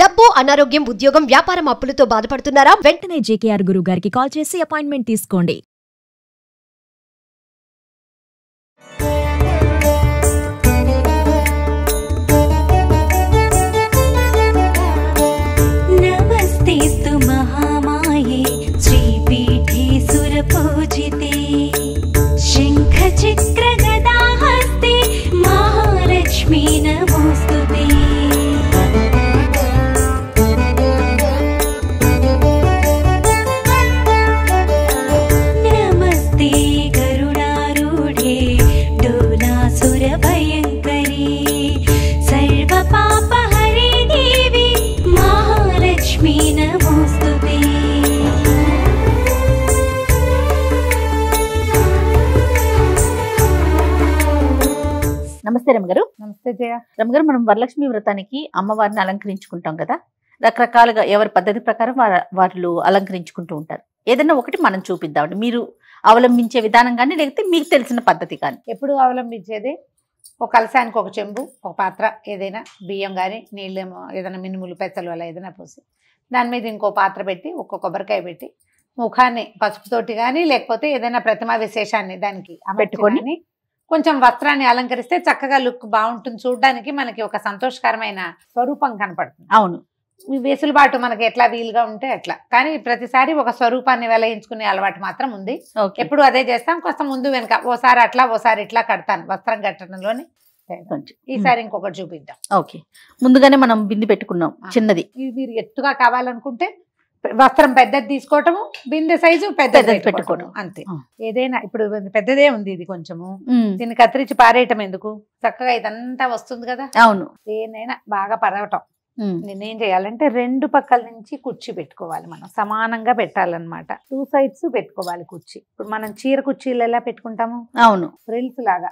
డబ్బు, అనారోగ్యం, ఉద్యోగం, వ్యాపారం, అప్పులతో బాధపడుతున్నారా? వెంటనే జేకేఆర్ గురువు గారికి కాల్ చేసి అపాయింట్మెంట్ తీసుకోండి. నమస్తేస్తు మహామాయే శ్రీపీఠే సురపూజితే శంఖ చక్ర గదాహస్తే మహాలక్ష్మీ నమోస్తుతే. నమస్తే గరుడారూఢే డోలాసుర భయంకరీ సర్వ పాపహరే దేవి మహాలక్ష్మీ నమోస్తుతే. నమస్తే రమగారు. నమస్తే జయ. రమగారు, మనం వరలక్ష్మి వ్రతానికి అమ్మవారిని అలంకరించుకుంటాం కదా, రకరకాలుగా ఎవరి పద్ధతి ప్రకారం వాళ్ళు అలంకరించుకుంటూ ఉంటారు. ఏదైనా ఒకటి మనం చూపిద్దామండి, మీరు అవలంబించే విధానం కానీ లేకపోతే మీకు తెలిసిన పద్ధతి కానీ. ఎప్పుడు అవలంబించేది ఒక కలసానికి ఒక చెంబు, ఒక పాత్ర, ఏదైనా బియ్యం కానీ నీళ్ళు ఏదైనా మినుములు పెసలు అలా ఏదైనా పోసి దాని మీద ఇంకో పాత్ర పెట్టి ఒక్క కొబ్బరికాయ పెట్టి ముఖాన్ని పసుపుతోటి కానీ లేకపోతే ఏదైనా ప్రతిమా విశేషాన్ని దానికి పెట్టుకొని కొంచెం వస్త్రాన్ని అలంకరిస్తే చక్కగా లుక్ బాగుంటుంది. చూడడానికి మనకి ఒక సంతోషకరమైన స్వరూపం కనపడుతుంది. అవును, వెసులుబాటు మనకి ఎట్లా వీలుగా ఉంటే అట్లా, కానీ ప్రతిసారి ఒక స్వరూపాన్ని వెలయించుకునే అలవాటు మాత్రం ఉంది. ఎప్పుడు అదే చేస్తాం. కొంత ముందు వెనక ఓసారి అట్లా ఓసారి ఇట్లా కడతాను వస్త్రం కట్టడంలోని. ఈసారి ఇంకొకటి చూపిద్దాం. ఓకే, ముందుగానే మనం బింది పెట్టుకున్నాం చిన్నది. ఇది మీరు ఎత్తుగా కావాలనుకుంటే వస్త్రం పెద్దది తీసుకోవటము, బిందె సైజు పెద్దది పెట్టుకోవడం అంతే. ఏదైనా ఇప్పుడు పెద్దదే ఉంది, ఇది కొంచెము దీన్ని కత్తిరించి పారేయటం ఎందుకు, చక్కగా ఇదంతా వస్తుంది కదా. అవును, దేనైనా బాగా పరవటం. నేనేం చేయాలంటే రెండు పక్కల నుంచి కుర్చీ పెట్టుకోవాలి. మనం సమానంగా పెట్టాలన్నమాట. 2 sides పెట్టుకోవాలి కుర్చీ. ఇప్పుడు మనం చీర కుర్చీలు ఎలా పెట్టుకుంటాము, అవును, ఫ్రిల్స్ లాగా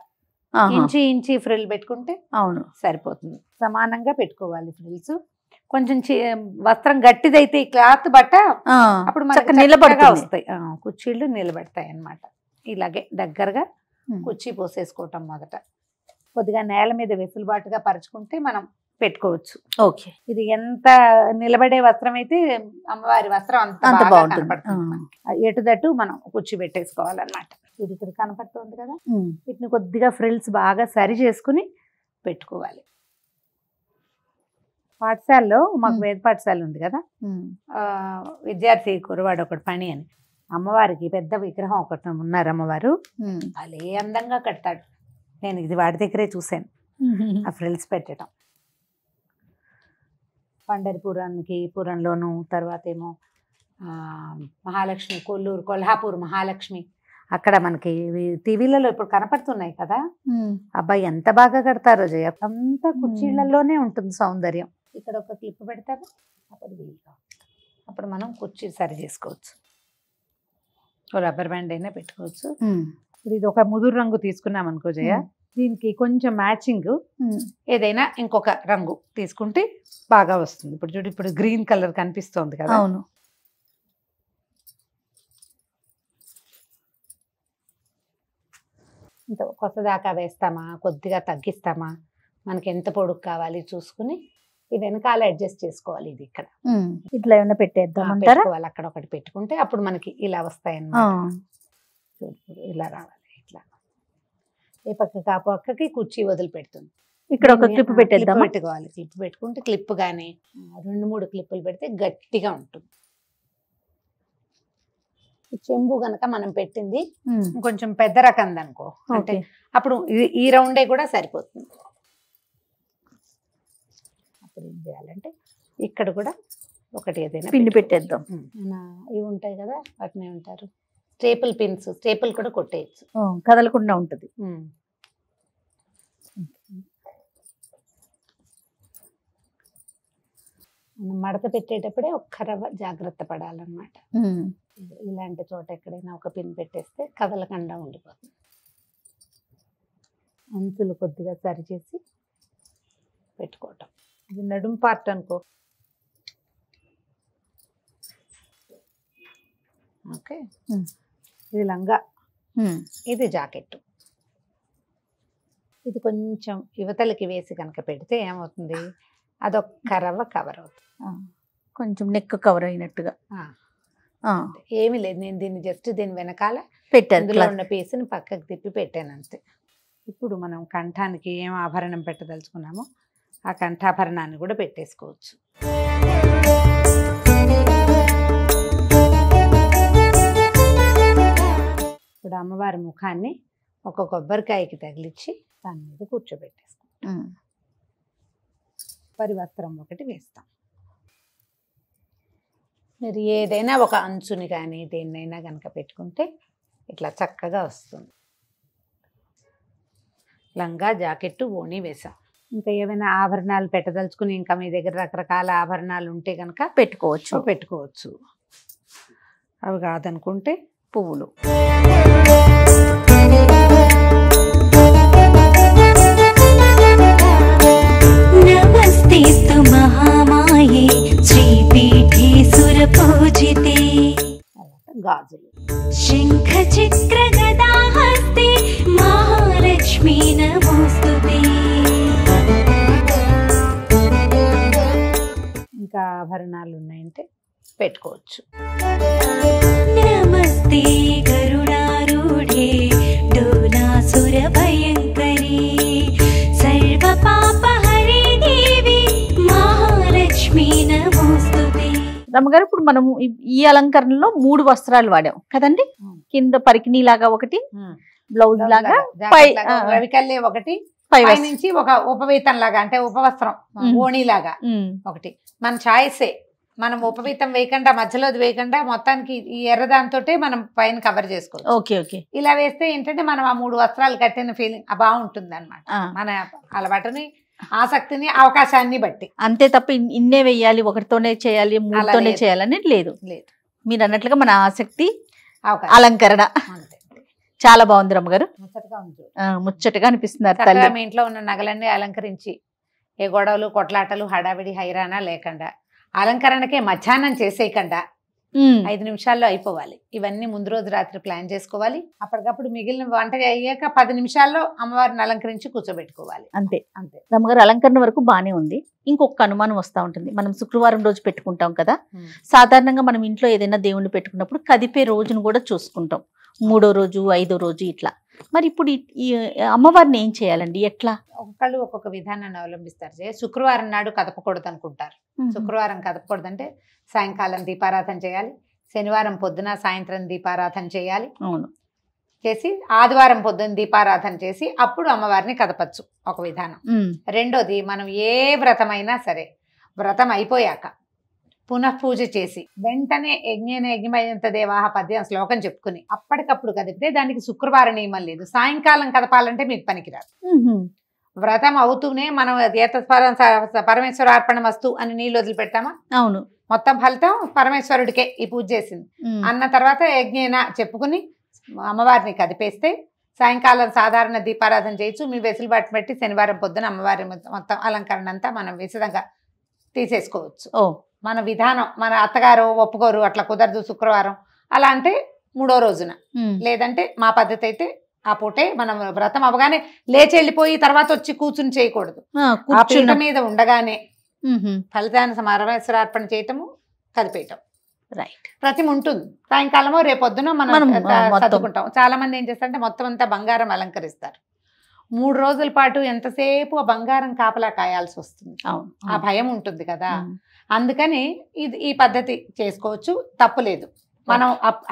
ఇంచి ఫ్రిల్ పెట్టుకుంటే అవును సరిపోతుంది. సమానంగా పెట్టుకోవాలి ఫ్రిల్స్. కొంచెం వస్త్రం గట్టిదైతే ఈ క్లాత్ బట్ట అప్పుడు మనకి నిలబడగా వస్తాయి, కుర్చీలు నిలబడతాయి అన్నమాట. ఇలాగే దగ్గరగా కుర్చీ పోసేసుకోవటం. మొదట కొద్దిగా నేల మీద వెసులుబాటుగా పరుచుకుంటే మనం పెట్టుకోవచ్చు. ఓకే, ఇది ఎంత నిలబడే వస్త్రం అయితే అమ్మవారి వస్త్రం అంత బాగుంటుంది. ఎటుదట్టు మనం కుర్చీ పెట్టేసుకోవాలన్నమాట. ఇది ఇక్కడ కనపడుతుంది కదా, వీటిని కొద్దిగా ఫ్రిల్స్ బాగా సరి చేసుకుని పెట్టుకోవాలి. పాఠశాలలో మాకు వేద పాఠశాల ఉంది కదా, విద్యార్థి కురవాడు ఒకటి పని అని అమ్మవారికి పెద్ద విగ్రహం ఒకటి ఉన్నారు. అమ్మవారు భలే అందంగా కడతాడు. నేను ఇది వాడి దగ్గరే చూశాను ఆ ఫ్రిల్స్ పెట్టడం. పండరిపురానికి పురంలోను, తర్వాత ఏమో మహాలక్ష్మి కొల్లూరు కొల్హాపూర్ మహాలక్ష్మి అక్కడ మనకి టీవీలలో ఇప్పుడు కనపడుతున్నాయి కదా. అబ్బాయి ఎంత బాగా కడతారో జయ. అంతా కుర్చీలలోనే ఉంటుంది సౌందర్యం. ఇక్కడ ఒక క్లిప్ పెడతారు, అప్పుడు మనం కుర్చీ సరి చేసుకోవచ్చు. రబ్బర్ బ్యాండ్ అయినా పెట్టుకోవచ్చు. ఇప్పుడు ఇది ఒక ముదురు రంగు తీసుకున్నాం అనుకో జయ, దీనికి కొంచెం మ్యాచింగ్ ఏదైనా ఇంకొక రంగు తీసుకుంటే బాగా వస్తుంది. ఇప్పుడు చూడు, ఇప్పుడు గ్రీన్ కలర్ కనిపిస్తోంది కదా. అవును, ఇంత కొత్త దాకా వేస్తామా, కొద్దిగా తగ్గిస్తామా, మనకి ఎంత పొడుగు కావాలి చూసుకుని ఈ వెనకాల అడ్జస్ట్ చేసుకోవాలి. ఇది ఇక్కడ ఇట్లా ఏమైనా పెట్టేద్దాం, అక్కడ ఒకటి పెట్టుకుంటే అప్పుడు మనకి ఇలా వస్తాయి అన్నమాట. ఇలా రావాలి. ఇట్లా ఏ పక్కకి ఆ పక్కకి కుర్చీ వదిలిపెడుతుంది. ఇక్కడ ఒక క్లిప్ పెట్టేద్దాం. పెట్టుకోవాలి. క్లిప్ పెట్టుకుంటే క్లిప్ గానీ 2-3 క్లిప్పులు పెడితే గట్టిగా ఉంటుంది. చెంబు గనక మనం పెట్టింది కొంచెం పెద్ద రకంది అనుకో, అంటే అప్పుడు ఈ రౌండే కూడా సరిపోతుంది. అప్పుడు ఏం చేయాలంటే ఇక్కడ కూడా ఒకటి ఏదైనా పిండి పెట్టేద్దాం. ఇవి ఉంటాయి కదా, వాటిని ఏమంటారు, స్టేపుల్ పిన్స్. స్టేపుల్ కూడా కొట్టేయచ్చు, కదలకుండా ఉంటుంది. మనం మడత పెట్టేటప్పుడే ఒక్క రవ్వ జాగ్రత్త పడాలన్నమాట. ఇలాంటి చోట ఎక్కడైనా ఒక పిన్ పెట్టేస్తే కదలకుండా ఉండిపోతుంది. అంచులు కొద్దిగా సరిచేసి పెట్టుకోవటం. ఇది నడుం పార్ట్ అనుకో. ఓకే, ఇది లంగా, ఇది జాకెట్. ఇది కొంచెం యువతలకి వేసి కనుక పెడితే ఏమవుతుంది, అదొక్క రవ్వ కవర్ అవుతుంది. కొంచెం నెక్ కవర్ అయినట్టుగా ఏమీ లేదు, నేను దీని వెనకాల పెట్టారు ఇందులో ఉన్న పీస్ని పక్కకు తిప్పి పెట్టాను అంతే. ఇప్పుడు మనం కంఠానికి ఏం ఆభరణం పెట్టదలుచుకున్నామో ఆ కంఠాభరణాన్ని కూడా పెట్టేసుకోవచ్చు. ఇప్పుడు అమ్మవారి ముఖాన్ని ఒక కొబ్బరికాయకి తగిలించి దాని మీద కూర్చోబెట్టేసుకుంటాం. పరివస్త్రం ఒకటి వేస్తాం. మీరు ఏదైనా ఒక అంచుని కానీ దేన్నైనా కనుక పెట్టుకుంటే ఇట్లా చక్కగా వస్తుంది. లంగా జాకెట్టు ఓణి వేసాం. ఇంకా ఏమైనా ఆభరణాలు పెట్టదలుచుకుని ఇంకా మీ దగ్గర రకరకాల ఆభరణాలు ఉంటే కనుక పెట్టుకోవచ్చు. అవి కాదనుకుంటే పువ్వులు. నమస్తేస్తు మహామాయే శ్రీపీఠే సురపూజితే. గాజులు. శంఖ చక్ర గదాహస్తే మహాలక్ష్మీ నమోస్తుతే. ఇంకా ఆభరణాలు ఉన్నాయంటే పెట్టుకోవచ్చు. నమస్తే గరుడారూఢే డోలాసుర భయంకరీ సర్వ పాపహరే దేవి మహాలక్ష్మీ నమోస్తుతే. రమ్మగారు, ఇప్పుడు మనము ఈ అలంకరణలో 3 వస్త్రాలు వాడాం కదండి. కింద పరికిణీ లాగా ఒకటి, బ్లౌజ్ లాగా, రవికల్లే ఒకటి, నుంచి ఒక ఉపవీతం లాగా అంటే ఉపవస్త్రం ఓణి లాగా ఒకటి. మన ఛాయిసే, మనం ఉపవీతం వేయకుండా మధ్యలోది వేయకుండా మొత్తానికి ఈ ఎర్రదాంతో మనం పైన కవర్ చేసుకోవచ్చు. ఓకే. ఇలా వేస్తే ఏంటంటే మనం ఆ 3 వస్త్రాలు కట్టిన ఫీలింగ్ బాగుంటుంది అనమాట. మన అలవాటుని, ఆసక్తిని, అవకాశాన్ని బట్టి. అంతే తప్ప ఇన్నే వెయ్యాలి, ఒకటితోనే చేయాలి, 3తోనే చేయాలని లేదు. మీరు అన్నట్లుగా మన ఆసక్తి, అలంకరణ చాలా బాగుంది రమ్మగారు. ముచ్చటగా అనిపిస్తున్నారు. మీ ఇంట్లో ఉన్న నగలన్నీ అలంకరించి ఏ గొడవలు, కొట్లాటలు, హడావిడి, హైరాణ లేకుండా అలంకరణకే మధ్యాహ్నం చేసేయకుండా 5 నిమిషాల్లో అయిపోవాలి. ఇవన్నీ ముందు రోజు రాత్రి ప్లాన్ చేసుకోవాలి. అప్పటికప్పుడు మిగిలిన వంట అయ్యాక 10 నిమిషాల్లో అమ్మవారిని అలంకరించి కూర్చోబెట్టుకోవాలి. అంతే. రమ్మగారు, అలంకరణ వరకు బానే ఉంది. ఇంకొక అనుమానం వస్తూ ఉంటుంది. మనం శుక్రవారం రోజు పెట్టుకుంటాం కదా, సాధారణంగా మనం ఇంట్లో ఏదైనా దేవుణ్ణి పెట్టుకున్నప్పుడు కదిపే రోజును కూడా చూసుకుంటాం. 3వ రోజు, 5వ రోజు ఇట్లా. మరి ఇప్పుడు ఈ అమ్మవారిని ఏం చేయాలండి, ఎట్లా? ఒక్కొక్కళ్ళు ఒక్కొక్క విధానాన్ని అవలంబిస్తారు. శుక్రవారం నాడు కదపకూడదు అనుకుంటారు. శుక్రవారం కదపకూడదు అంటే సాయంకాలం దీపారాధన చేయాలి, శనివారం పొద్దున సాయంత్రం దీపారాధన చేయాలి. అవును. చేసి ఆదివారం పొద్దున్న దీపారాధన చేసి అప్పుడు అమ్మవారిని కదపచ్చు, ఒక విధానం. రెండోది, మనం ఏ వ్రతమైనా సరే వ్రతం అయిపోయాక పునఃపూజ చేసి వెంటనే యజ్ఞేన యజ్ఞమయంత దేవాహ పద్యం శ్లోకం చెప్పుకుని అప్పటికప్పుడు కదిపితే దానికి శుక్రవార నియమం లేదు. సాయంకాలం కదపాలంటే మీకు పనికిరాదు. వ్రతం అవుతూనే మనం పరమేశ్వరార్పణ వస్తు అని నీళ్ళు వదిలిపెట్టామా? అవును. మొత్తం ఫలితం పరమేశ్వరుడికే ఈ పూజ చేసింది అన్న తర్వాత యజ్ఞేన చెప్పుకుని అమ్మవారిని కదిపేస్తే సాయంకాలం సాధారణ దీపారాధన చేయొచ్చు. మీ వెసులుబాటు బట్టి శనివారం పొద్దున అమ్మవారి మొత్తం అలంకరణ అంతా మనం విశదంగా తీసేసుకోవచ్చు. మన విధానం, మన అత్తగారు ఒప్పుకోరు, అట్లా కుదరదు శుక్రవారం అలా అంటే 3వ రోజున, లేదంటే మా పద్ధతి అయితే ఆ పూటే మనం వ్రతం అవగానే లేచి వెళ్ళిపోయి తర్వాత వచ్చి కూర్చుని చేయకూడదు. ఆ పీట మీద ఉండగానే ఫలితాన్ని పరమేశ్వరార్పణ చేయటము, కదిపేయటం. రైట్. ప్రతిమ ఉంటుంది. సాయంకాలమో రేపొద్దున మనం చదువుకుంటాం. చాలా మంది ఏం చేస్తారంటే మొత్తం అంతా బంగారం అలంకరిస్తారు. 3 రోజుల పాటు ఎంతసేపు ఆ బంగారం కాపలా కాయాల్సి వస్తుంది. ఆ భయం ఉంటుంది కదా. అందుకని ఈ పద్ధతి చేసుకోవచ్చు, తప్పులేదు. మనం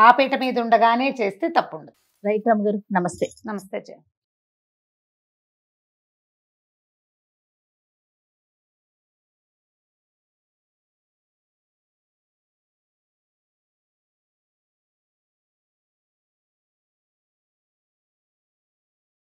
ఆ పీట మీద ఉండగానే చేస్తే తప్పు ఉండదు. రైట్ రమ్మ గారు, నమస్తే. నమస్తే.